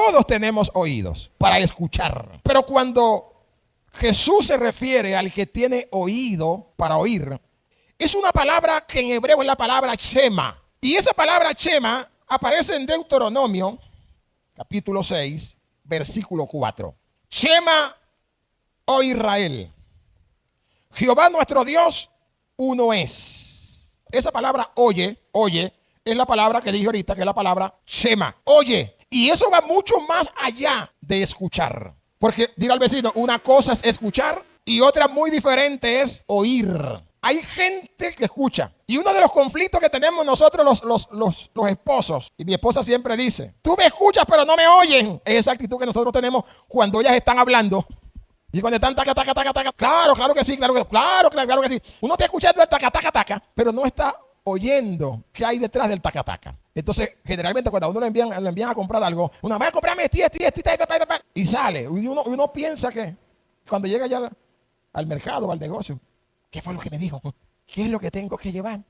todos tenemos oídos para escuchar. Pero cuando Jesús se refiere al que tiene oído para oír, es una palabra que en hebreo es la palabra shema. Y esa palabra shema aparece en Deuteronomio, capítulo 6, versículo 4. Shema, oh Israel, Jehová nuestro Dios, uno es. Esa palabra oye, es la palabra que dije ahorita, que es la palabra shema, oye. Y eso va mucho más allá de escuchar. Porque, diga al vecino, una cosa es escuchar y otra muy diferente es oír. Hay gente que escucha. Y uno de los conflictos que tenemos nosotros los esposos, y mi esposa siempre dice, tú me escuchas pero no me oyen. Es esa actitud que nosotros tenemos cuando ellas están hablando. Y cuando están taca, taca, taca, taca. Claro que sí, claro que sí. Uno está escuchando el taca, taca, taca, pero no está oyendo qué hay detrás del taca, taca. Entonces, generalmente cuando a uno le envían a comprar algo, uno va a comprarme esto, y sale. Y uno piensa que cuando llega ya al mercado, al negocio, ¿qué fue lo que me dijo? ¿Qué es lo que tengo que llevar?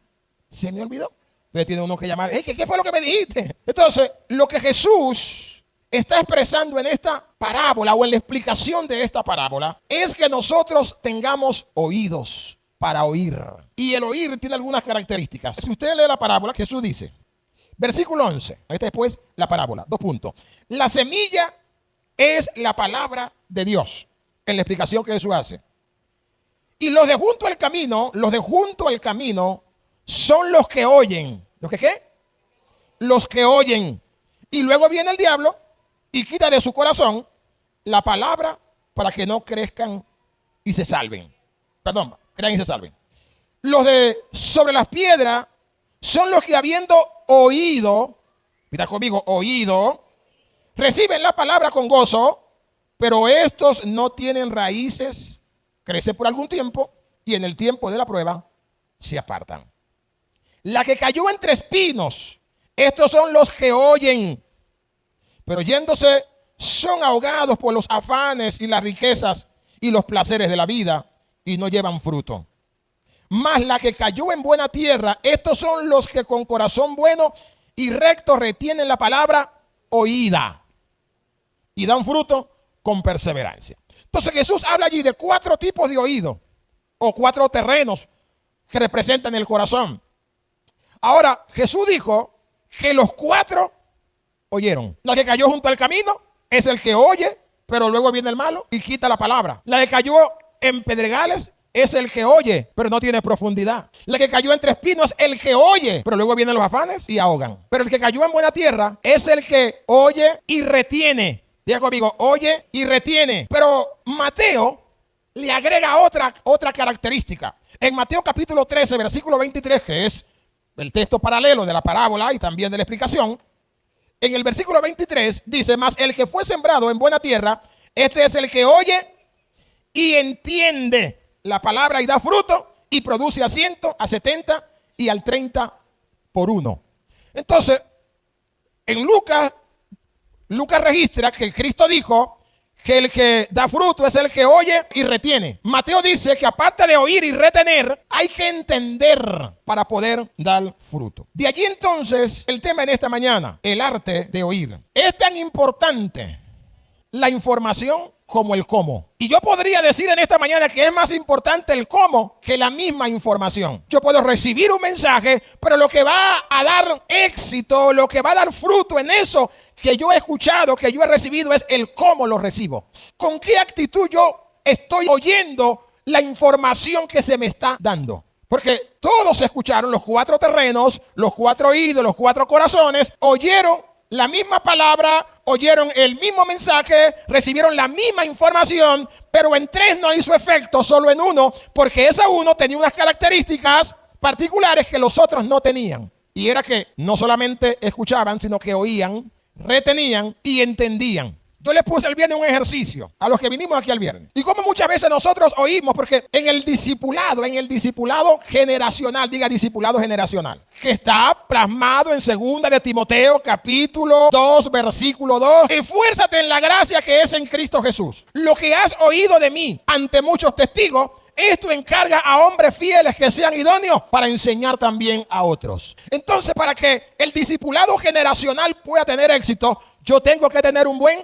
Se me olvidó. Entonces tiene uno que llamar, ¿qué fue lo que me dijiste? Entonces, lo que Jesús está expresando en esta parábola o en la explicación de esta parábola es que nosotros tengamos oídos para oír. Y el oír tiene algunas características. Si usted lee la parábola, Jesús dice, versículo 11, ahí está después la parábola, 2 puntos. La semilla es la palabra de Dios, en la explicación que Jesús hace. Y los de junto al camino son los que oyen. ¿Los que qué? Los que oyen. Y luego viene el diablo y quita de su corazón la palabra para que no crezcan y se salven. Perdón, crean y se salven. Los de sobre las piedras son los que habiendo oído, mira conmigo, oído, reciben la palabra con gozo, pero estos no tienen raíces, crecen por algún tiempo y en el tiempo de la prueba se apartan. La que cayó entre espinos, estos son los que oyen, pero yéndose son ahogados por los afanes y las riquezas y los placeres de la vida y no llevan fruto. Mas la que cayó en buena tierra, estos son los que con corazón bueno y recto retienen la palabra oída y dan fruto con perseverancia. Entonces Jesús habla allí de 4 tipos de oído o 4 terrenos que representan el corazón. Ahora, Jesús dijo que los 4 oyeron. La que cayó junto al camino es el que oye, pero luego viene el malo y quita la palabra. La que cayó en pedregales es el que oye, pero no tiene profundidad. La que cayó entre espinos es el que oye, pero luego vienen los afanes y ahogan. Pero el que cayó en buena tierra es el que oye y retiene. Diga conmigo, oye y retiene. Pero Mateo le agrega otra característica. En Mateo capítulo 13, versículo 23, que es el texto paralelo de la parábola y también de la explicación, en el versículo 23 dice, mas el que fue sembrado en buena tierra, este es el que oye y entiende la palabra y da fruto y produce a 100, a 70 y al 30 por 1. Entonces, en Lucas registra que Cristo dijo que el que da fruto es el que oye y retiene. Mateo dice que aparte de oír y retener, hay que entender para poder dar fruto. De allí entonces el tema en esta mañana, el arte de oír. Es tan importante la información como el cómo. Y yo podría decir en esta mañana que es más importante el cómo que la misma información. Yo puedo recibir un mensaje, pero lo que va a dar éxito, lo que va a dar fruto en eso que yo he escuchado, que yo he recibido, es el cómo lo recibo. ¿Con qué actitud yo estoy oyendo la información que se me está dando? Porque todos escucharon, los 4 terrenos, los 4 oídos, los 4 corazones, oyeron la misma palabra, oyeron el mismo mensaje, recibieron la misma información, pero en 3 no hizo efecto, solo en 1, porque esa 1 tenía unas características particulares que los otros no tenían. Y era que no solamente escuchaban, sino que oían, retenían y entendían. Yo les puse el viernes un ejercicio a los que vinimos aquí al viernes. Y como muchas veces nosotros oímos, porque en el discipulado generacional, diga discipulado generacional, que está plasmado en 2 de Timoteo, capítulo 2, versículo 2. Esfuérzate en la gracia que es en Cristo Jesús. Lo que has oído de mí ante muchos testigos, esto encarga a hombres fieles que sean idóneos para enseñar también a otros. Entonces, para que el discipulado generacional pueda tener éxito, yo tengo que tener un buen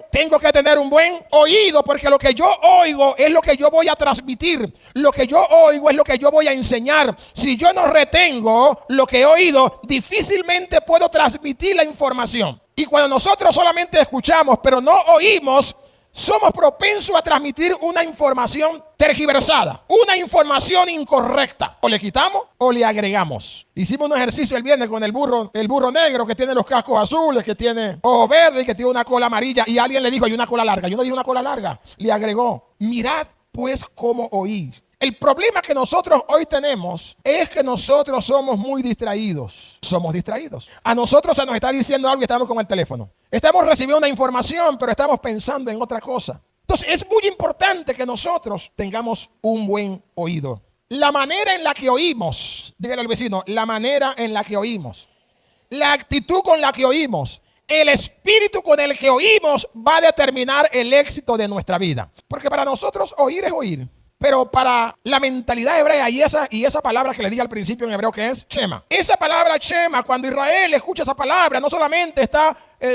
oído, porque lo que yo oigo es lo que yo voy a transmitir. Lo que yo oigo es lo que yo voy a enseñar. Si yo no retengo lo que he oído, difícilmente puedo transmitir la información. Y cuando nosotros solamente escuchamos, pero no oímos, somos propensos a transmitir una información tergiversada, una información incorrecta. O le quitamos o le agregamos. Hicimos un ejercicio el viernes con el burro negro que tiene los cascos azules, que tiene ojos verdes y que tiene una cola amarilla. Y alguien le dijo, hay una cola larga. Yo no dije una cola larga. Le agregó, mirad pues cómo oí. El problema que nosotros hoy tenemos es que nosotros somos muy distraídos. Somos distraídos. A nosotros se nos está diciendo algo y estamos con el teléfono. Estamos recibiendo una información, pero estamos pensando en otra cosa. Entonces es muy importante que nosotros tengamos un buen oído. La manera en la que oímos, dígale al vecino, la manera en la que oímos, la actitud con la que oímos, el espíritu con el que oímos va a determinar el éxito de nuestra vida. Porque para nosotros oír es oír. Pero para la mentalidad hebrea y esa palabra que le dije al principio en hebreo que es Shema. Esa palabra Shema, cuando Israel escucha esa palabra, no solamente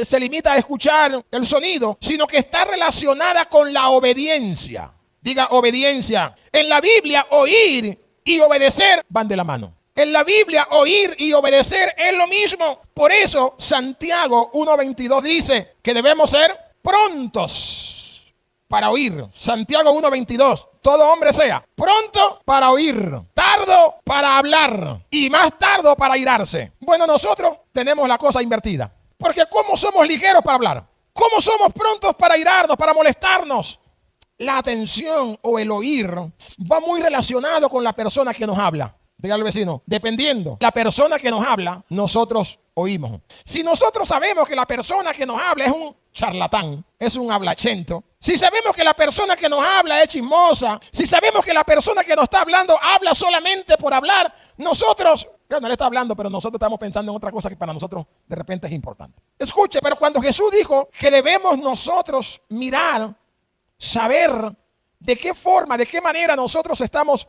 se limita a escuchar el sonido, sino que está relacionada con la obediencia. Diga obediencia. En la Biblia, oír y obedecer van de la mano. En la Biblia, oír y obedecer es lo mismo. Por eso, Santiago 1:22 dice que debemos ser prontos para oír. Santiago 1:22. Todo hombre sea pronto para oír, tardo para hablar y más tardo para irarse. Bueno, nosotros tenemos la cosa invertida. Porque ¿cómo somos ligeros para hablar? ¿Cómo somos prontos para irarnos, para molestarnos? La atención o el oír va muy relacionado con la persona que nos habla. Dígale al vecino, dependiendo la persona que nos habla, nosotros oímos. Si nosotros sabemos que la persona que nos habla es un charlatán, es un hablachento, si sabemos que la persona que nos habla es chismosa, si sabemos que la persona que nos está hablando habla solamente por hablar, nosotros, bueno, él está hablando, pero nosotros estamos pensando en otra cosa que para nosotros de repente es importante. Escuche, pero cuando Jesús dijo que debemos nosotros mirar, saber de qué forma, de qué manera nosotros estamos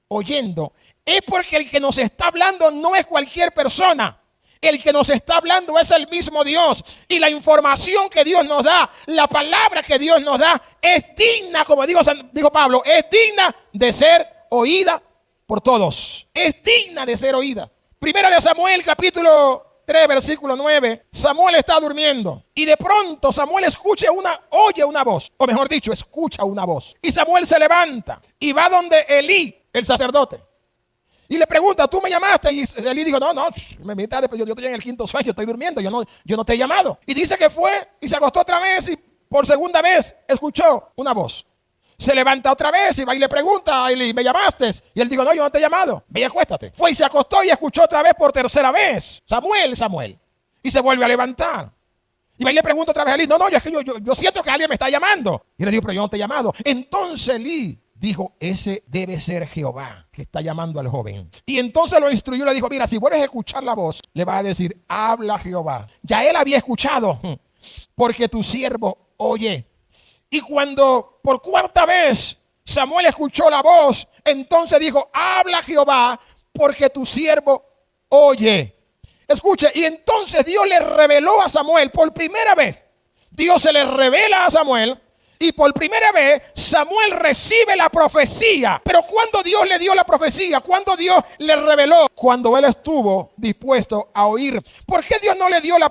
oyendo, es porque el que nos está hablando no es cualquier persona. El que nos está hablando es el mismo Dios. Y la información que Dios nos da, la palabra que Dios nos da, es digna, como dijo Pablo, es digna de ser oída por todos. Es digna de ser oída. Primera de Samuel, capítulo 3, versículo 9. Samuel está durmiendo. Y de pronto Samuel oye una voz. O mejor dicho, escucha una voz. Y Samuel se levanta y va donde Elí, el sacerdote. Y le pregunta, ¿tú me llamaste? Y Elí dijo, no, me tarde, pero yo estoy en el quinto sueño, estoy durmiendo, yo no te he llamado. Y dice que fue y se acostó otra vez y por segunda vez escuchó una voz. Se levanta otra vez y va y le pregunta a Elí, ¿me llamaste? Y él dijo, no, yo no te he llamado, ve y acuéstate. Fue y se acostó y escuchó otra vez por tercera vez, Samuel. Y se vuelve a levantar. Y va y le pregunta otra vez a Elí, no, es que yo siento que alguien me está llamando. Y le digo, pero yo no te he llamado. Entonces Elí dijo, ese debe ser Jehová que está llamando al joven. Y entonces lo instruyó y le dijo, mira, si vuelves a escuchar la voz, le vas a decir, habla Jehová. Ya él había escuchado, porque tu siervo oye. Y cuando por cuarta vez Samuel escuchó la voz, entonces dijo, habla Jehová, porque tu siervo oye. Escuche, y entonces Dios le reveló a Samuel por primera vez. Dios se le revela a Samuel. Y por primera vez Samuel recibe la profecía. Pero cuando Dios le dio la profecía, cuando Dios le reveló, cuando él estuvo dispuesto a oír. ¿Por qué Dios no le dio la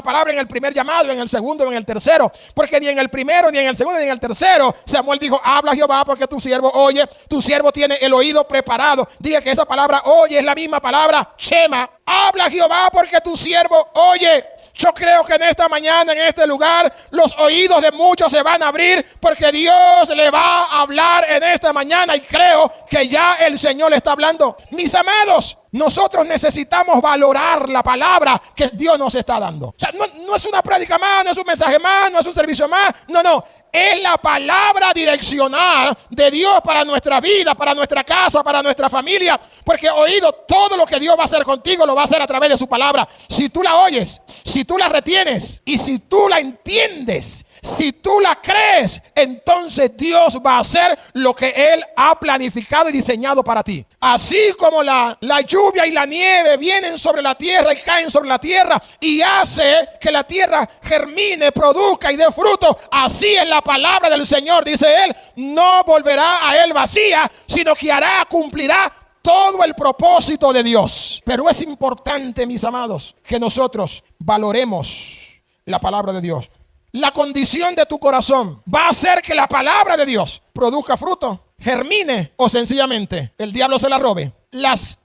palabra en el primer llamado, en el segundo, en el tercero? Porque ni en el primero, ni en el segundo, ni en el tercero Samuel dijo, habla Jehová porque tu siervo oye. Tu siervo tiene el oído preparado. Diga que esa palabra oye es la misma palabra Shema. Habla Jehová porque tu siervo oye. Yo creo que en esta mañana, en este lugar, los oídos de muchos se van a abrir porque Dios le va a hablar en esta mañana y creo que ya el Señor le está hablando. Mis amados, nosotros necesitamos valorar la palabra que Dios nos está dando. O sea, no es una prédica más, no es un mensaje más, no es un servicio más, no. Es la palabra direccional de Dios para nuestra vida, para nuestra casa, para nuestra familia. Porque oído, todo lo que Dios va a hacer contigo lo va a hacer a través de su palabra. Si tú la oyes, si tú la retienes y si tú la entiendes, Si tú la crees, entonces Dios va a hacer lo que Él ha planificado y diseñado para ti. Así como la lluvia y la nieve vienen sobre la tierra y caen sobre la tierra y hace que la tierra germine, produzca y dé fruto, así es la palabra del Señor, dice Él, no volverá a Él vacía, sino que cumplirá todo el propósito de Dios. Pero es importante, mis amados, que nosotros valoremos la palabra de Dios. La condición de tu corazón va a hacer que la palabra de Dios produzca fruto, germine o sencillamente el diablo se la robe. Las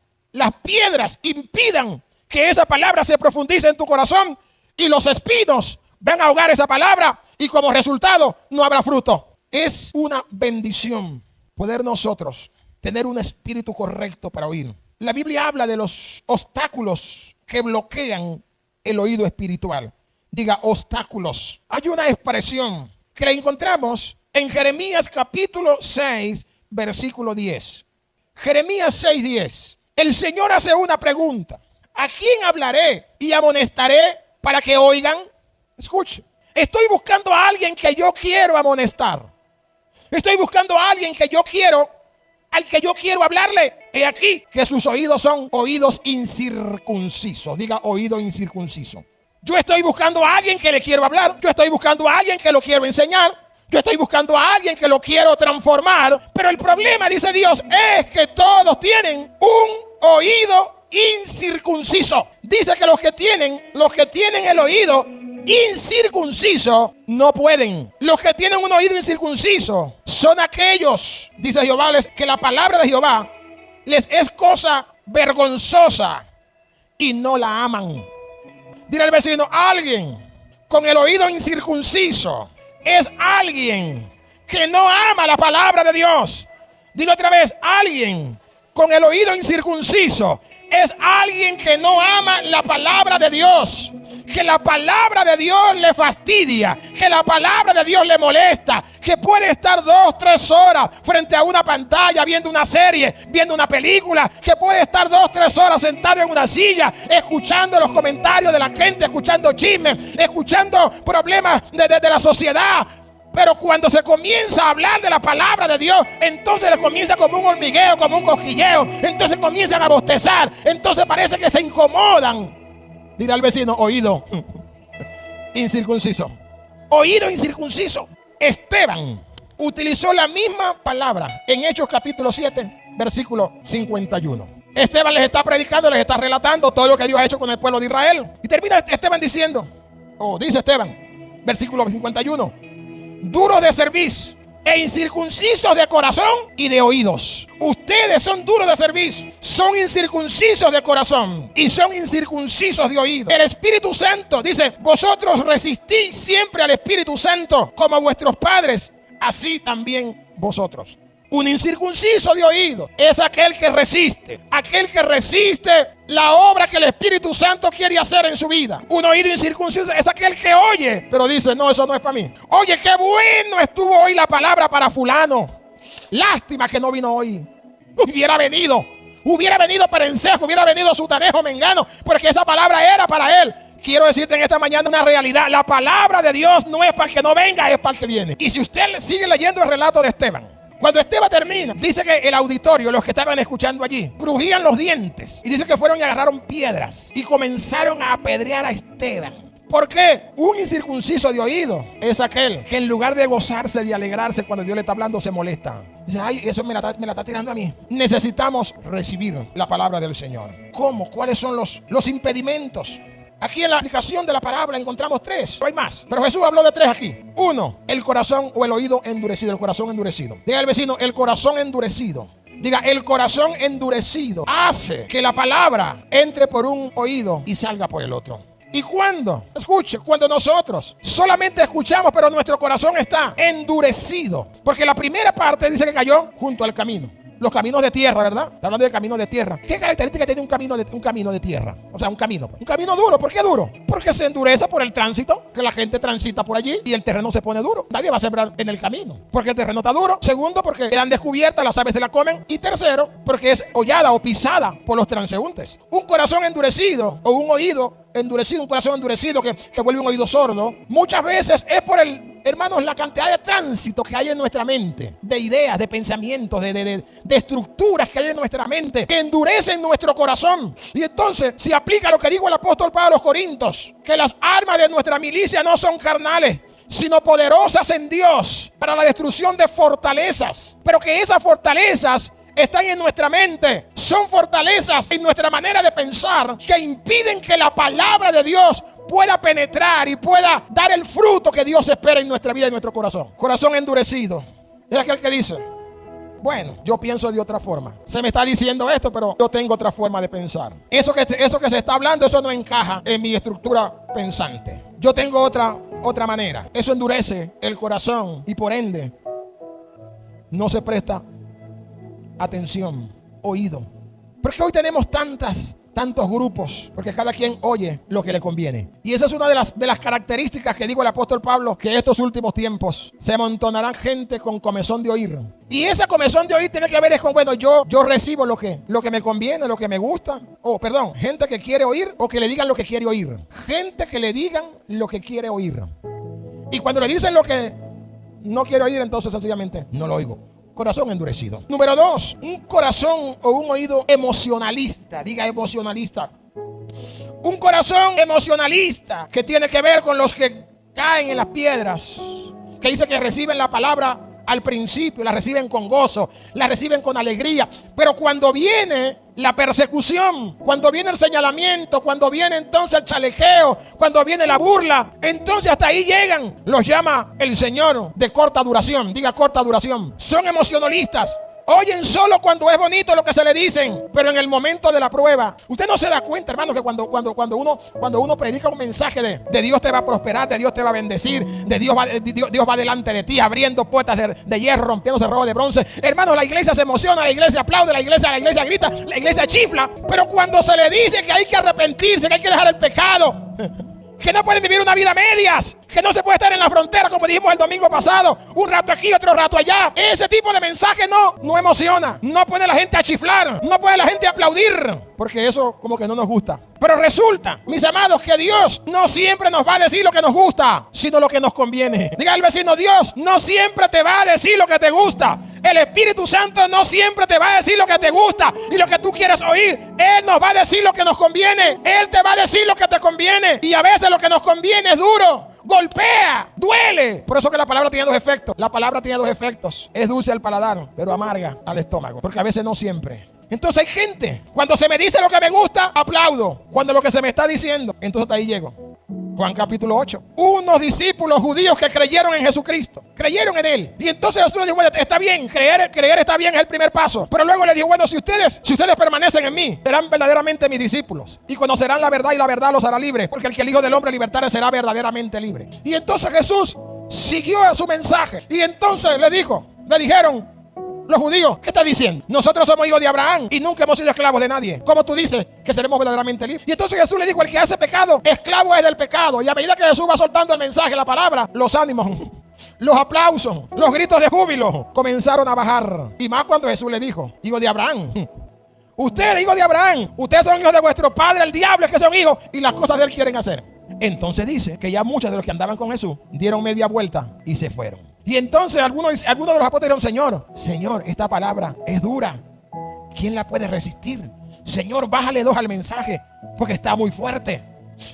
piedras impidan que esa palabra se profundice en tu corazón y los espinos van a ahogar esa palabra y como resultado no habrá fruto. Es una bendición poder nosotros tener un espíritu correcto para oír. La Biblia habla de los obstáculos que bloquean el oído espiritual. Diga obstáculos. Hay una expresión que la encontramos en Jeremías capítulo 6, versículo 10. Jeremías 6, 10. El Señor hace una pregunta. ¿A quién hablaré y amonestaré para que oigan? Escuche. Estoy buscando a alguien que yo quiero amonestar. Estoy buscando a alguien al que yo quiero hablarle. He aquí que sus oídos son oídos incircuncisos. Diga oído incircunciso. Yo estoy buscando a alguien que le quiero hablar. Yo estoy buscando a alguien que lo quiero enseñar. Yo estoy buscando a alguien que lo quiero transformar. Pero el problema, dice Dios, es que todos tienen un oído incircunciso. Dice que los que tienen el oído incircunciso no pueden. Los que tienen un oído incircunciso son aquellos, dice Jehová, que la palabra de Jehová les es cosa vergonzosa y no la aman. Dile al vecino, alguien con el oído incircunciso es alguien que no ama la palabra de Dios. Dile otra vez, alguien con el oído incircunciso es alguien que no ama la palabra de Dios. Que la palabra de Dios le fastidia, que la palabra de Dios le molesta, que puede estar 2, 3 horas frente a una pantalla viendo una serie, viendo una película, que puede estar 2, 3 horas sentado en una silla escuchando los comentarios de la gente, escuchando chismes, escuchando problemas de la sociedad. Pero cuando se comienza a hablar de la palabra de Dios, entonces le comienza como un hormigueo, como un cosquilleo. Entonces comienzan a bostezar. Entonces parece que se incomodan. Dirá al vecino, oído incircunciso. Oído incircunciso. Esteban utilizó la misma palabra en Hechos capítulo 7, versículo 51. Esteban les está predicando, les está relatando todo lo que Dios ha hecho con el pueblo de Israel. Y termina Esteban diciendo, dice Esteban, versículo 51. Duros de cerviz e incircuncisos de corazón y de oídos. Ustedes son duros de cerviz, son incircuncisos de corazón y son incircuncisos de oído. El Espíritu Santo dice, vosotros resistís siempre al Espíritu Santo como vuestros padres, así también vosotros. Un incircunciso de oído es aquel que resiste la obra que el Espíritu Santo quiere hacer en su vida. Un oído incircunciso es aquel que oye, pero dice, no, eso no es para mí. Oye, qué bueno estuvo hoy la palabra para fulano. Lástima que no vino hoy. Hubiera venido Perencejo, hubiera venido Sutanejo, Mengano, porque esa palabra era para él. Quiero decirte en esta mañana una realidad. La palabra de Dios no es para el que no venga, es para el que viene. Y si usted sigue leyendo el relato de Esteban, cuando Esteban termina, dice que el auditorio, los que estaban escuchando allí, crujían los dientes. Y dice que fueron y agarraron piedras y comenzaron a apedrear a Esteban. ¿Por qué? Un incircunciso de oído es aquel que en lugar de gozarse, de alegrarse cuando Dios le está hablando, se molesta. Dice, ay, eso me la está tirando a mí. Necesitamos recibir la palabra del Señor. ¿Cómo? ¿Cuáles son los impedimentos? Aquí en la aplicación de la parábola encontramos 3, no hay más, pero Jesús habló de 3 aquí. 1, el corazón o el oído endurecido, el corazón endurecido. Diga al vecino, el corazón endurecido. Diga, el corazón endurecido hace que la palabra entre por un oído y salga por el otro. ¿Y cuándo? Escuche, cuando nosotros solamente escuchamos, pero nuestro corazón está endurecido. Porque la primera parte dice que cayó junto al camino. Los caminos de tierra, ¿verdad? Está hablando de caminos de tierra. ¿Qué característica tiene un camino de tierra? O sea, un camino duro. ¿Por qué duro? Porque se endurece por el tránsito, que la gente transita por allí y el terreno se pone duro. Nadie va a sembrar en el camino, porque el terreno está duro. Segundo, porque quedan descubiertas, las aves se la comen. Y tercero, porque es hollada o pisada por los transeúntes. Un corazón endurecido o un oído endurecido, un corazón endurecido que vuelve un oído sordo, muchas veces es por el Hermanos, la cantidad de tránsito que hay en nuestra mente, de ideas, de pensamientos, de estructuras que hay en nuestra mente, que endurecen nuestro corazón. Y entonces se aplica lo que dijo el apóstol Pablo a los Corintios, que las armas de nuestra milicia no son carnales, sino poderosas en Dios para la destrucción de fortalezas. Pero que esas fortalezas están en nuestra mente. Son fortalezas en nuestra manera de pensar que impiden que la palabra de Dios pueda penetrar y pueda dar el fruto que Dios espera en nuestra vida y en nuestro corazón. Corazón endurecido es aquel que dice: bueno, yo pienso de otra forma. Se me está diciendo esto, pero yo tengo otra forma de pensar. Eso que se está hablando, eso no encaja en mi estructura pensante. Yo tengo otra manera. Eso endurece el corazón y por ende no se presta atención, oído. Porque hoy tenemos tantos grupos, porque cada quien oye lo que le conviene. Y esa es una de las características que dijo el apóstol Pablo, que estos últimos tiempos se amontonarán gente con comezón de oír. Y esa comezón de oír tiene que ver con, bueno, yo recibo lo que me conviene, lo que me gusta. Gente que quiere oír o que le digan lo que quiere oír. Gente que le digan lo que quiere oír. Y cuando le dicen lo que no quiere oír, entonces sencillamente no lo oigo. Corazón endurecido. Número 2, un corazón o un oído emocionalista. Diga emocionalista. Un corazón emocionalista que tiene que ver con los que caen en las piedras, que dice que reciben la palabra al principio, la reciben con gozo, la reciben con alegría, pero cuando viene la persecución, cuando viene el señalamiento, cuando viene entonces el chalejeo, cuando viene la burla, entonces hasta ahí llegan. Los llama el Señor de corta duración. Diga corta duración. Son emocionalistas. Oyen solo cuando es bonito lo que se le dicen, pero en el momento de la prueba, usted no se da cuenta, hermano, que cuando uno predica un mensaje de Dios te va a prosperar, de Dios te va a bendecir, de Dios va delante de ti, abriendo puertas de hierro, rompiendo cerrojos de bronce. Hermano, la iglesia se emociona, la iglesia aplaude, la iglesia grita, la iglesia chifla, pero cuando se le dice que hay que arrepentirse, que hay que dejar el pecado, que no pueden vivir una vida a medias, que no se puede estar en la frontera, como dijimos el domingo pasado, un rato aquí, otro rato allá. Ese tipo de mensaje no emociona, no pone a la gente a chiflar, no pone a la gente a aplaudir, porque eso como que no nos gusta. Pero resulta, mis amados, que Dios no siempre nos va a decir lo que nos gusta, sino lo que nos conviene. Diga al vecino: Dios no siempre te va a decir lo que te gusta. El Espíritu Santo no siempre te va a decir lo que te gusta y lo que tú quieres oír. Él nos va a decir lo que nos conviene. Él te va a decir lo que te conviene. Y a veces lo que nos conviene es duro, golpea, duele. Por eso que la palabra tiene dos efectos. La palabra tiene dos efectos. Es dulce al paladar, pero amarga al estómago. Porque a veces no siempre. Entonces hay gente, cuando se me dice lo que me gusta, aplaudo. Cuando lo que se me está diciendo, entonces hasta ahí llego. Juan capítulo 8. Unos discípulos judíos que creyeron en Jesucristo, creyeron en Él. Y entonces Jesús les dijo: bueno, está bien, creer está bien, es el primer paso. Pero luego le dijo: bueno, si ustedes permanecen en mí, serán verdaderamente mis discípulos y conocerán la verdad, y la verdad los hará libres, porque el que el Hijo del Hombre libertare será verdaderamente libre. Y entonces Jesús siguió su mensaje. Y entonces le dijeron los judíos: ¿qué está diciendo? Nosotros somos hijos de Abraham y nunca hemos sido esclavos de nadie. ¿Cómo tú dices que seremos verdaderamente libres? Y entonces Jesús le dijo: el que hace pecado, esclavo es del pecado. Y a medida que Jesús va soltando el mensaje, la palabra, los ánimos, los aplausos, los gritos de júbilo comenzaron a bajar. Y más cuando Jesús le dijo: hijo de Abraham. Ustedes, hijos de Abraham, ustedes son hijos de vuestro padre, el diablo, es que son hijos, y las cosas de él quieren hacer. Entonces dice que ya muchos de los que andaban con Jesús dieron media vuelta y se fueron. Y entonces algunos de los apóstoles dijeron: Señor, esta palabra es dura. ¿Quién la puede resistir? Señor, bájale 2 al mensaje, porque está muy fuerte.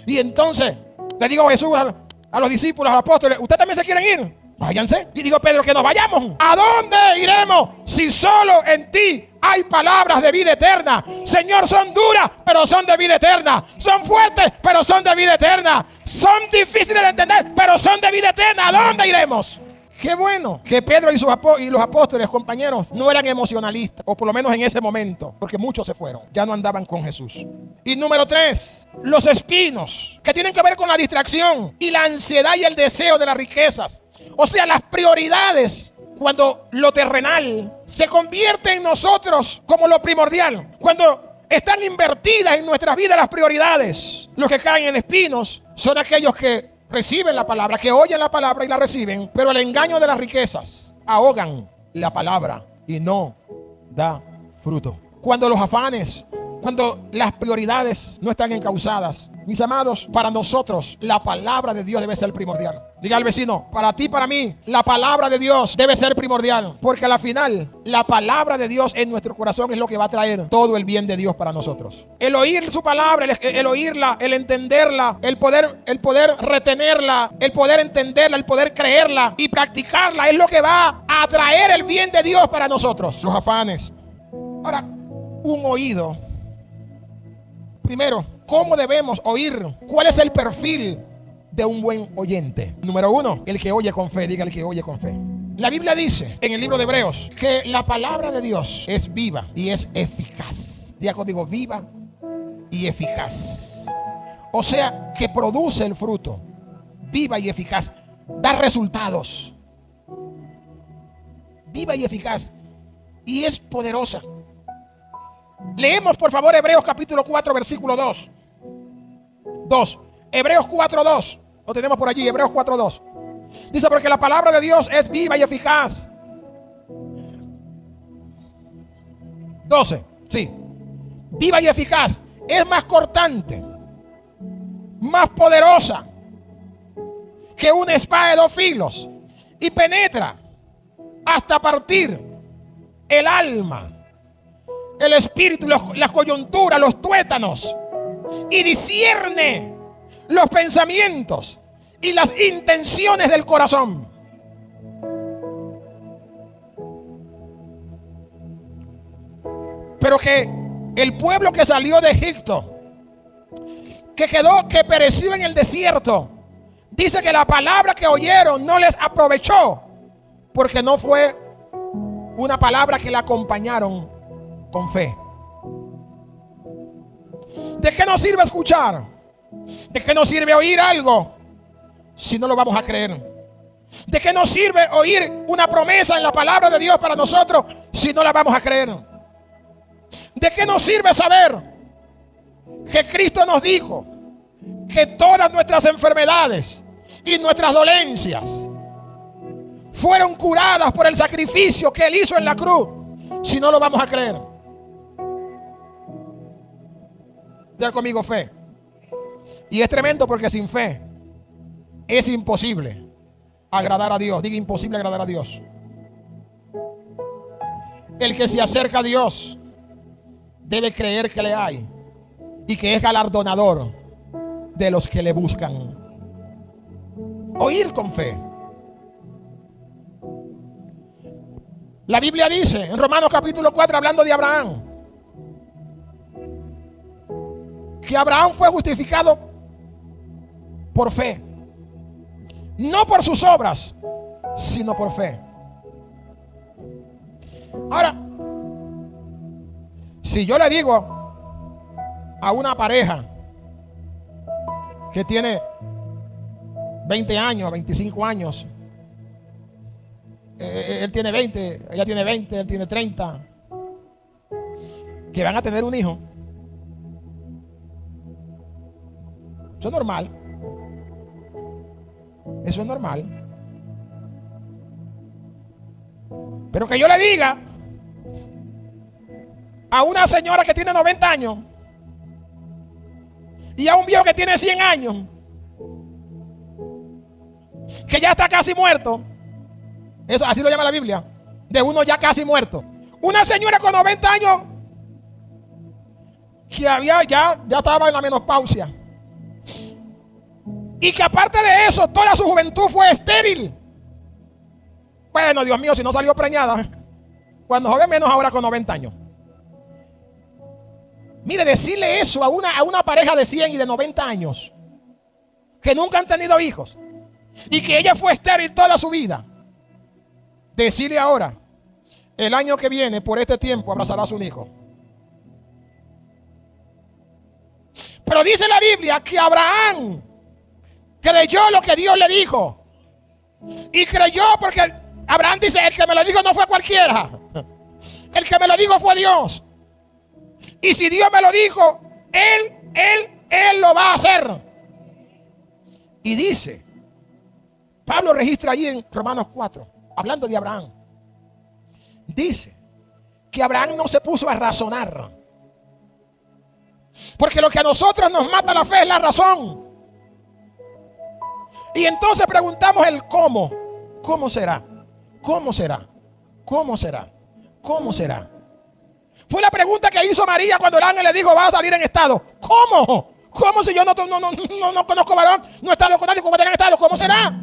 Y entonces le digo a Jesús, a los discípulos, a los apóstoles: ¿ustedes también se quieren ir? Váyanse. Y digo: Pedro, que nos vayamos. ¿A dónde iremos si solo en ti hay palabras de vida eterna? Señor, son duras, pero son de vida eterna. Son fuertes, pero son de vida eterna. Son difíciles de entender, pero son de vida eterna. ¿A dónde iremos? Qué bueno que Pedro y los apóstoles, compañeros, no eran emocionalistas, o por lo menos en ese momento, porque muchos se fueron, ya no andaban con Jesús. Y número 3, los espinos, que tienen que ver con la distracción y la ansiedad y el deseo de las riquezas. O sea, las prioridades, cuando lo terrenal se convierte en nosotros como lo primordial, cuando están invertidas en nuestras vidas las prioridades. Los que caen en espinos son aquellos que reciben la palabra, que oyen la palabra y la reciben, pero el engaño de las riquezas ahogan la palabra y no da fruto. Cuando los afanes Cuando las prioridades no están encausadas. Mis amados, para nosotros la palabra de Dios debe ser primordial. Diga al vecino, para ti, para mí, la palabra de Dios debe ser primordial. Porque a la final, la palabra de Dios en nuestro corazón es lo que va a traer todo el bien de Dios para nosotros. El oír su palabra, el oírla, el entenderla, el poder retenerla, el poder entenderla, el poder creerla y practicarla es lo que va a traer el bien de Dios para nosotros. Los afanes. Ahora, un oído. Primero, ¿cómo debemos oír? ¿Cuál es el perfil de un buen oyente? Número uno, el que oye con fe. Diga, el que oye con fe. La Biblia dice en el libro de Hebreos que la palabra de Dios es viva y es eficaz. Diga conmigo, viva y eficaz. O sea, que produce el fruto. Viva y eficaz. Da resultados. Viva y eficaz. Y es poderosa. Leemos por favor Hebreos capítulo 4 versículo 2. Hebreos 4:2. Lo tenemos por allí, Hebreos 4:2. Dice, porque la palabra de Dios es viva y eficaz. 12, sí. Viva y eficaz. Es más cortante, más poderosa que una espada de 2 filos. Y penetra hasta partir el alma, el espíritu, las coyunturas, los tuétanos, y discierne los pensamientos y las intenciones del corazón. Pero que el pueblo que salió de Egipto, que pereció en el desierto, dice que la palabra que oyeron no les aprovechó, porque no fue una palabra que la acompañaron con fe. ¿De qué nos sirve escuchar? ¿De qué nos sirve oír algo si no lo vamos a creer? ¿De qué nos sirve oír una promesa en la palabra de Dios para nosotros si no la vamos a creer? ¿De qué nos sirve saber que Cristo nos dijo que todas nuestras enfermedades y nuestras dolencias fueron curadas por el sacrificio que Él hizo en la cruz si no lo vamos a creer? Ya conmigo, fe. Y es tremendo porque sin fe es imposible agradar a Dios. Diga, imposible agradar a Dios. El que se acerca a Dios debe creer que le hay y que es galardonador de los que le buscan. Oír con fe. La Biblia dice en Romanos capítulo 4, hablando de Abraham, que Abraham fue justificado por fe, no por sus obras, sino por fe. Ahora, si yo le digo a una pareja que tiene 20 años, 25 años, él tiene 20, ella tiene 20, él tiene 30, que van a tener un hijo, eso es normal. Eso es normal. Pero que yo le diga a una señora que tiene 90 años y a un viejo que tiene 100 años, que ya está casi muerto, eso así lo llama la Biblia, de uno ya casi muerto. Una señora con 90 años que ya estaba en la menopausia, y que aparte de eso toda su juventud fue estéril. Bueno, Dios mío, si no salió preñada cuando joven, menos ahora con 90 años. Mire, decirle eso a una pareja de 100 y de 90 años que nunca han tenido hijos y que ella fue estéril toda su vida, decirle ahora, el año que viene por este tiempo abrazarás un hijo. Pero dice la Biblia que Abraham creyó lo que Dios le dijo. Y creyó porque Abraham dice, el que me lo dijo no fue cualquiera. El que me lo dijo fue Dios. Y si Dios me lo dijo, Él lo va a hacer. Y dice, Pablo registra allí en Romanos 4, hablando de Abraham. Dice que Abraham no se puso a razonar. Porque lo que a nosotros nos mata la fe es la razón. Y entonces preguntamos el cómo. ¿Cómo será? ¿Cómo será? ¿Cómo será? ¿Cómo será? Fue la pregunta que hizo María cuando el ángel le dijo, va a salir en estado. ¿Cómo? ¿Cómo si yo no conozco varón? No he estado con nadie, ¿cómo estará en estado? ¿Cómo será?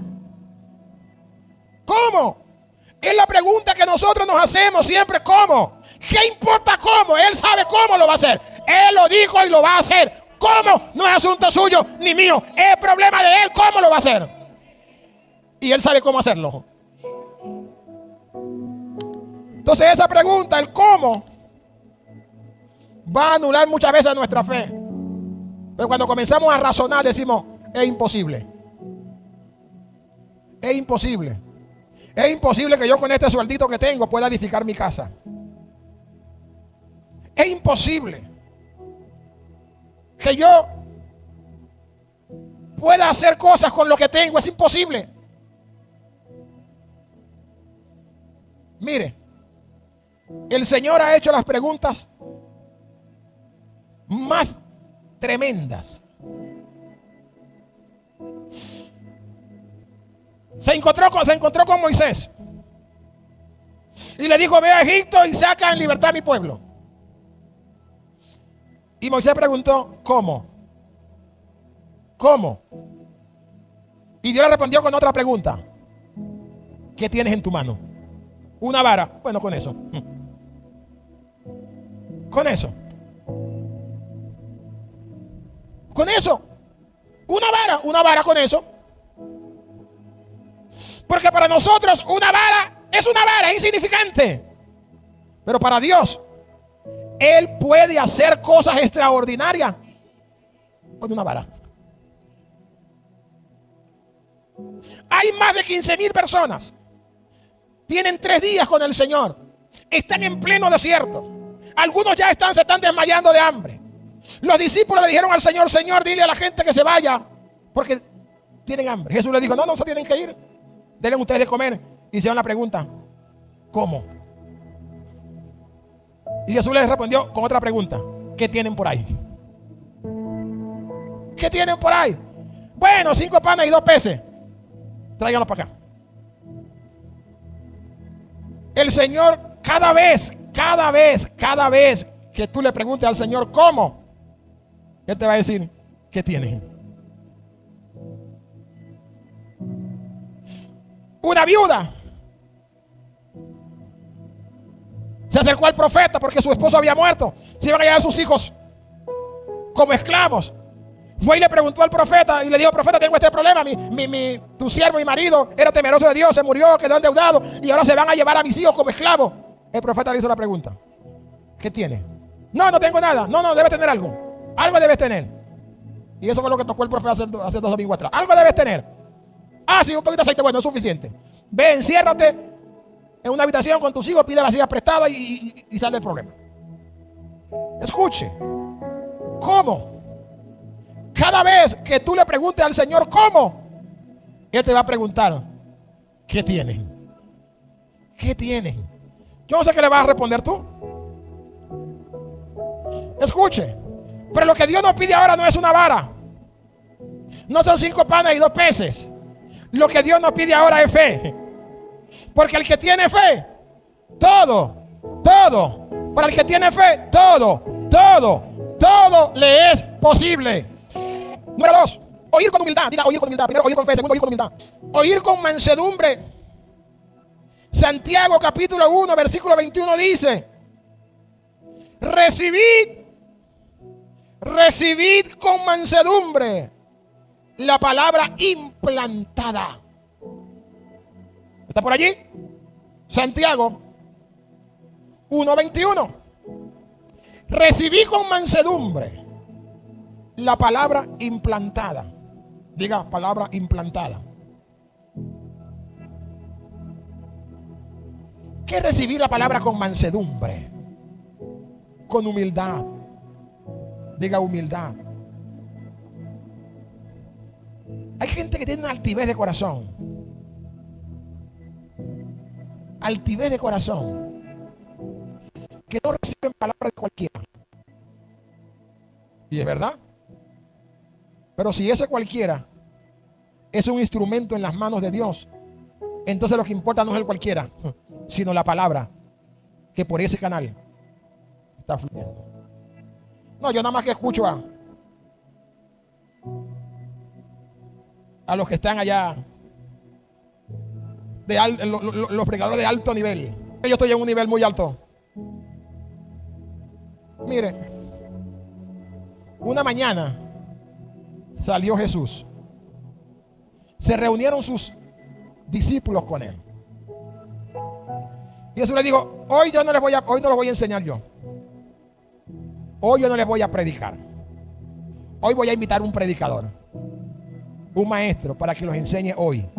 ¿Cómo? Es la pregunta que nosotros nos hacemos siempre. ¿Cómo? ¿Qué importa cómo? Él sabe cómo lo va a hacer. Él lo dijo y lo va a hacer. ¿Cómo? No es asunto suyo ni mío. Es problema de él. ¿Cómo lo va a hacer? Y él sabe cómo hacerlo. Entonces esa pregunta, el cómo, va a anular muchas veces nuestra fe. Pero cuando comenzamos a razonar decimos, es imposible. Es imposible. Es imposible que yo con este sueldito que tengo pueda edificar mi casa. Es imposible que yo pueda hacer cosas con lo que tengo. Es imposible. Mire, el Señor ha hecho las preguntas más tremendas. Se encontró con Moisés y le dijo, ve a Egipto y saca en libertad a mi pueblo. Y Moisés preguntó, ¿cómo? ¿Cómo? Y Dios le respondió con otra pregunta. ¿Qué tienes en tu mano? Una vara. Bueno, con eso. Con eso. Con eso. Una vara con eso. Porque para nosotros una vara es una vara, es insignificante. Pero para Dios, Él puede hacer cosas extraordinarias con una vara. Hay más de 15,000 personas. Tienen 3 días con el Señor. Están en pleno desierto. Algunos ya se están desmayando de hambre. Los discípulos le dijeron al Señor, Señor, dile a la gente que se vaya porque tienen hambre. Jesús le dijo, no se tienen que ir. Denle ustedes de comer. Y hicieron la pregunta, ¿cómo? Y Jesús les respondió con otra pregunta, ¿qué tienen por ahí? ¿Qué tienen por ahí? Bueno, 5 panes y 2 peces. Tráiganlos para acá. El Señor cada vez que tú le preguntes al Señor ¿cómo? Él te va a decir, ¿qué tienes? Una viuda se acercó al profeta porque su esposo había muerto. Se iban a llevar sus hijos como esclavos. Fue y le preguntó al profeta y le dijo, profeta, tengo este problema. Tu siervo, mi marido, era temeroso de Dios, se murió, quedó endeudado y ahora se van a llevar a mis hijos como esclavos. El profeta le hizo la pregunta, ¿qué tiene? No tengo nada. No, debes tener algo. Algo debes tener. Y eso fue lo que tocó el profeta hace 2 domingos atrás. Algo debes tener. Sí, un poquito de aceite, bueno, es suficiente. Ve, enciérrate en una habitación con tus hijos, pide vasijas prestadas y sal del problema. Escuche. ¿Cómo? Cada vez que tú le preguntes al Señor ¿cómo? Él te va a preguntar ¿qué tienen? ¿Qué tienen? Yo no sé qué le vas a responder tú. Escuche. Pero lo que Dios nos pide ahora no es una vara. No son 5 panes y 2 peces. Lo que Dios nos pide ahora es fe. Porque el que tiene fe, todo. Para el que tiene fe, todo le es posible. Número 2, oír con humildad. Diga oír con humildad. Primero oír con fe, segundo oír con humildad. Oír con mansedumbre. Santiago capítulo 1 versículo 21 dice, recibid con mansedumbre la palabra implantada. ¿Está por allí? Santiago 1:21. Recibí con mansedumbre la palabra implantada. Diga palabra implantada. ¿Qué es recibir la palabra con mansedumbre? Con humildad. Diga humildad. Hay gente que tiene una altivez de corazón. Altivez de corazón. Que no reciben palabras de cualquiera. Y es verdad. Pero si ese cualquiera es un instrumento en las manos de Dios, entonces lo que importa no es el cualquiera, sino la palabra que por ese canal está fluyendo. No, yo nada más que escucho a los que están allá, los predicadores de alto nivel. Yo estoy en un nivel muy alto. Mire, una mañana salió Jesús. Se reunieron sus discípulos con él. Y Jesús les dijo: hoy no les voy a enseñar yo. Hoy yo no les voy a predicar. Hoy voy a invitar a un predicador, un maestro, para que los enseñe hoy.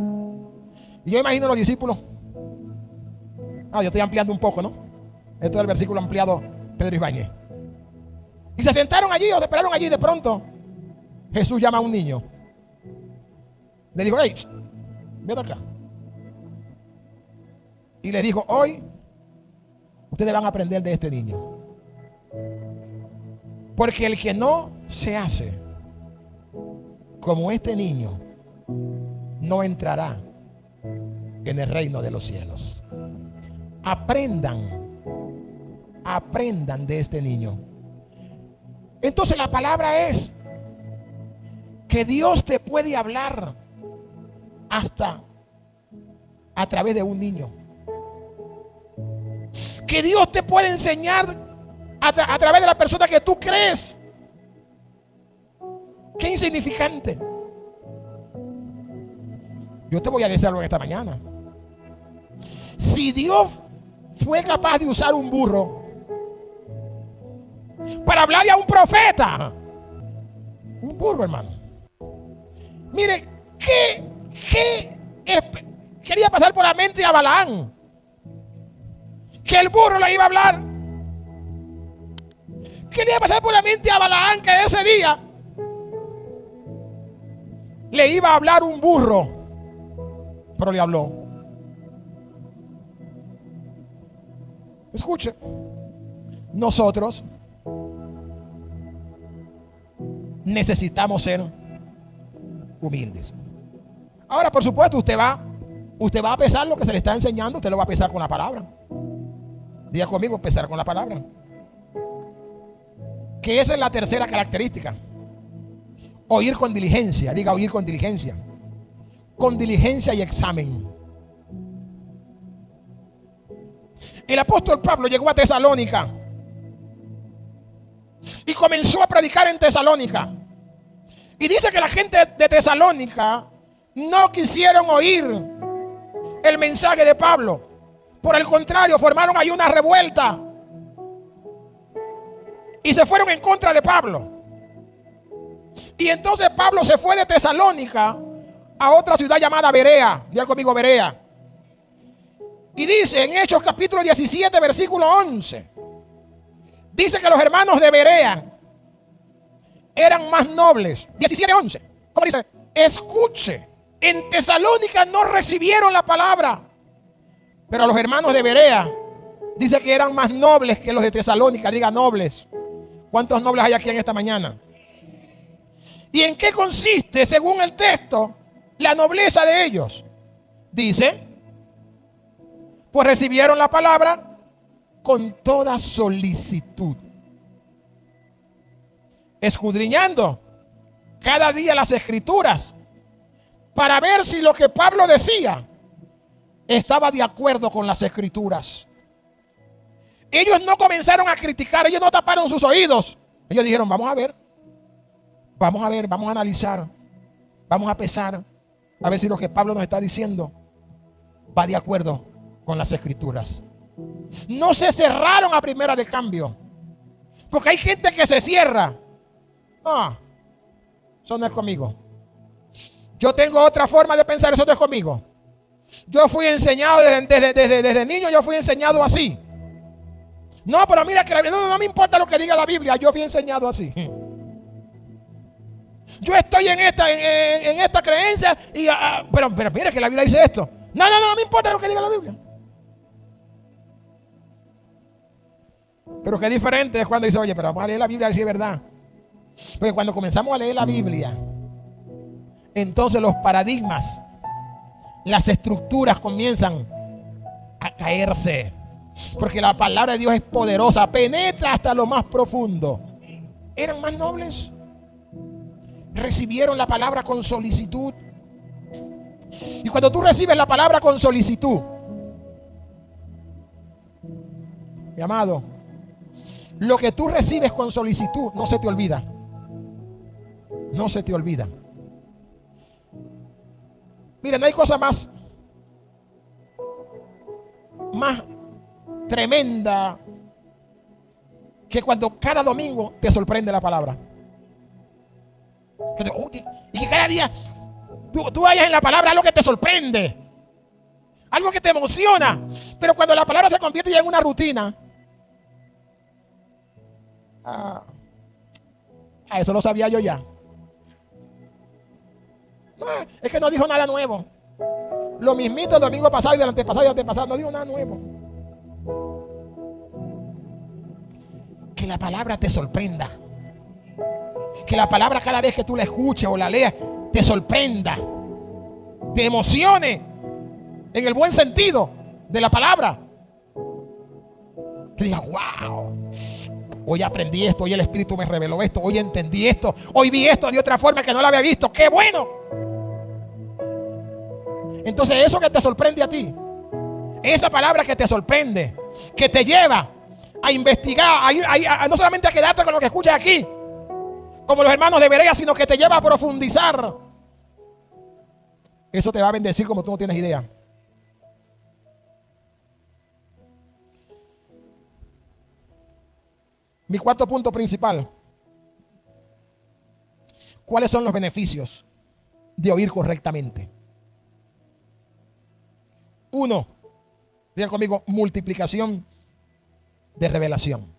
Y yo imagino a los discípulos. Yo estoy ampliando un poco, ¿no? Esto es el versículo ampliado Pedro Ibáñez. Y se sentaron allí o se esperaron allí. De pronto Jesús llama a un niño. Le dijo: hey, ven acá. Y le dijo: hoy ustedes van a aprender de este niño. Porque el que no se hace como este niño no entrará en el reino de los cielos. Aprendan de este niño. Entonces la palabra es que Dios te puede hablar hasta a través de un niño. Que Dios te puede enseñar a través de la persona que tú crees. Qué insignificante. Yo te voy a decir algo esta mañana. Si Dios fue capaz de usar un burro para hablarle a un profeta, un burro, hermano. Mire, ¿qué quería pasar por la mente a Balaam? Que el burro le iba a hablar. Quería pasar por la mente a Balaam que ese día le iba a hablar un burro, pero le habló. Escuche, nosotros necesitamos ser humildes. Ahora, por supuesto, usted va a pesar lo que se le está enseñando. Usted lo va a pesar con la palabra. Diga conmigo: pesar con la palabra. Que esa es la tercera característica. Oír con diligencia. Diga: oír con diligencia. Con diligencia y examen. El apóstol Pablo llegó a Tesalónica y comenzó a predicar en Tesalónica. Y dice que la gente de Tesalónica no quisieron oír el mensaje de Pablo. Por el contrario, formaron ahí una revuelta y se fueron en contra de Pablo. Y entonces Pablo se fue de Tesalónica a otra ciudad llamada Berea. Diga conmigo: Berea. Y dice en Hechos capítulo 17 versículo 11, dice que los hermanos de Berea eran más nobles. 17:11. ¿Cómo dice? Escuche, en Tesalónica no recibieron la palabra, pero los hermanos de Berea dice que eran más nobles que los de Tesalónica. Diga: nobles. ¿Cuántos nobles hay aquí en esta mañana? ¿Y en qué consiste, según el texto, la nobleza de ellos? Dice: pues recibieron la palabra con toda solicitud, escudriñando cada día las escrituras para ver si lo que Pablo decía estaba de acuerdo con las escrituras. Ellos no comenzaron a criticar, ellos no taparon sus oídos. Ellos dijeron: vamos a ver, vamos a analizar, vamos a pesar, a ver si lo que Pablo nos está diciendo va de acuerdo con las escrituras. No se cerraron a primera de cambio, porque hay gente que se cierra. No, eso no es conmigo. Yo tengo otra forma de pensar, eso no es conmigo. Yo fui enseñado desde niño, yo fui enseñado así. No, pero mira que no me importa lo que diga la Biblia, yo fui enseñado así. Yo estoy en esta creencia y pero mira que la Biblia dice esto. No me importa lo que diga la Biblia. Pero qué diferente es cuando dice: oye, pero vamos a leer la Biblia a ver si es verdad. Porque cuando comenzamos a leer la Biblia, entonces los paradigmas, las estructuras comienzan a caerse. Porque la palabra de Dios es poderosa, penetra hasta lo más profundo. Eran más nobles, recibieron la palabra con solicitud. Y cuando tú recibes la palabra con solicitud, mi amado, lo que tú recibes con solicitud no se te olvida. No se te olvida. Mira, no hay cosa más tremenda que cuando cada domingo te sorprende la palabra. Y que cada día tú vayas en la palabra algo que te sorprende, algo que te emociona. Pero cuando la palabra se convierte ya en una rutina, eso lo sabía yo ya. No, es que no dijo nada nuevo. Lo mismito el domingo pasado y del antepasado y del antepasado. No dijo nada nuevo. Que la palabra te sorprenda. Que la palabra cada vez que tú la escuches o la leas te sorprenda, te emocione en el buen sentido de la palabra. Que digas, wow, hoy aprendí esto, hoy el Espíritu me reveló esto, hoy entendí esto, hoy vi esto de otra forma que no lo había visto. ¡Qué bueno! Entonces eso que te sorprende a ti, esa palabra que te sorprende, que te lleva a investigar, no solamente a quedarte con lo que escuchas aquí, como los hermanos de Berea, sino que te lleva a profundizar. Eso te va a bendecir como tú no tienes idea. Mi cuarto punto principal. ¿Cuáles son los beneficios de oír correctamente? 1, diga conmigo, multiplicación de revelación.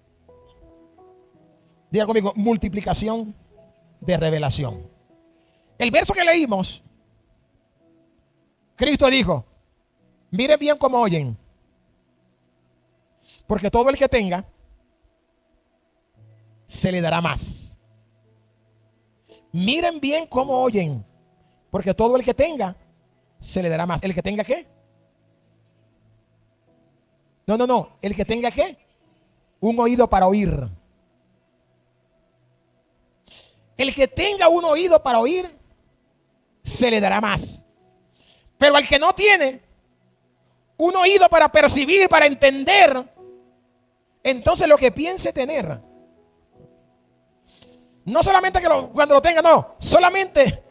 Diga conmigo, multiplicación de revelación. El verso que leímos, Cristo dijo, miren bien cómo oyen, porque todo el que tenga, se le dará más. Miren bien cómo oyen, porque todo el que tenga, se le dará más. ¿El que tenga qué? No. ¿El que tenga qué? Un oído para oír. El que tenga un oído para oír, se le dará más. Pero al que no tiene un oído para percibir, para entender, entonces lo que piense tener, no solamente que cuando lo tenga, no, solamente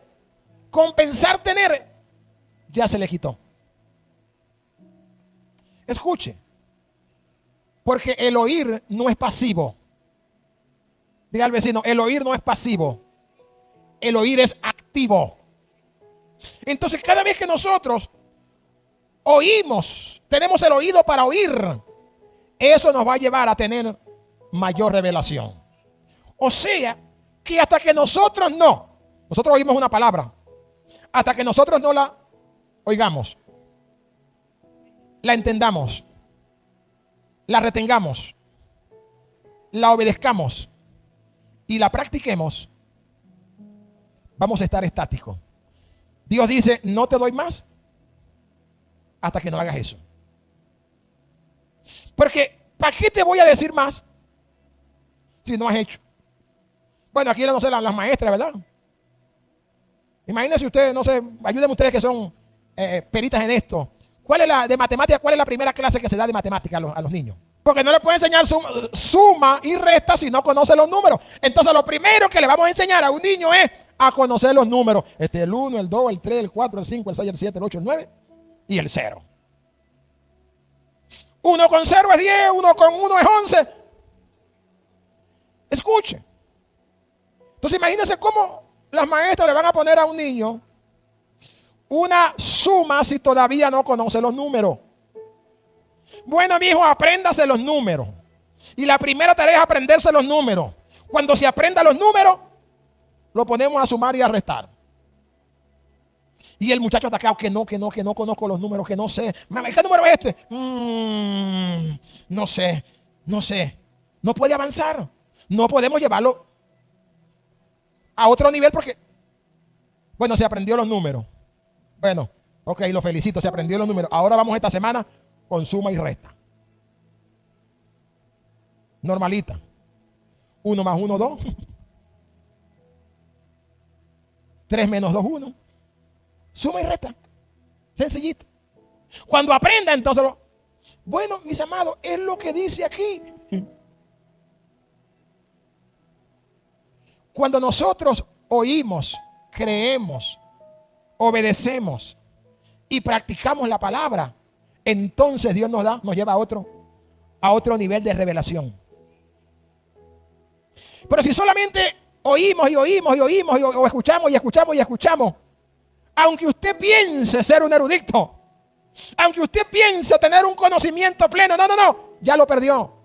con pensar tener, ya se le quitó. Escuche, porque el oír no es pasivo. Diga al vecino, el oír no es pasivo, el oír es activo. Entonces cada vez que nosotros oímos, tenemos el oído para oír, eso nos va a llevar a tener mayor revelación. O sea, que hasta que nosotros oímos una palabra, hasta que nosotros no la oigamos, la entendamos, la retengamos, la obedezcamos y la practiquemos, vamos a estar estáticos. Dios dice, no te doy más hasta que no hagas eso. Porque, ¿para qué te voy a decir más si no has hecho? Bueno, aquí no sé las maestras, ¿verdad? Imagínense ustedes, no sé, ayúdenme ustedes que son peritas en esto. ¿Cuál es la de matemática? ¿Cuál es la primera clase que se da de matemática a los niños? Porque no le pueden enseñar suma y resta si no conoce los números. Entonces lo primero que le vamos a enseñar a un niño es a conocer los números. El 1, el 2, el 3, el 4, el 5, el 6, el 7, el 8, el 9 y el 0. 1 con 0 es 10, 1 con 1 es 11. Escuche. Entonces imagínense cómo las maestras le van a poner a un niño una suma si todavía no conoce los números. Bueno, mi hijo, apréndase los números. Y la primera tarea es aprenderse los números. Cuando se aprenda los números, lo ponemos a sumar y a restar. Y el muchacho atacado, que no conozco los números, que no sé. Mamá, ¿qué número es este? No sé. No puede avanzar. No podemos llevarlo a otro nivel porque, bueno, se aprendió los números. Bueno, ok, lo felicito, se aprendió los números. Ahora vamos esta semana con suma y resta. Normalita. 1 más 1, 2. 3 menos 2, 1. Suma y resta. Sencillito. Cuando aprenda, entonces bueno, mis amados, es lo que dice aquí. Cuando nosotros oímos, creemos, obedecemos y practicamos la palabra, entonces Dios nos lleva a otro nivel de revelación. Pero si solamente oímos o escuchamos, aunque usted piense ser un erudito, aunque usted piense tener un conocimiento pleno, no, ya lo perdió.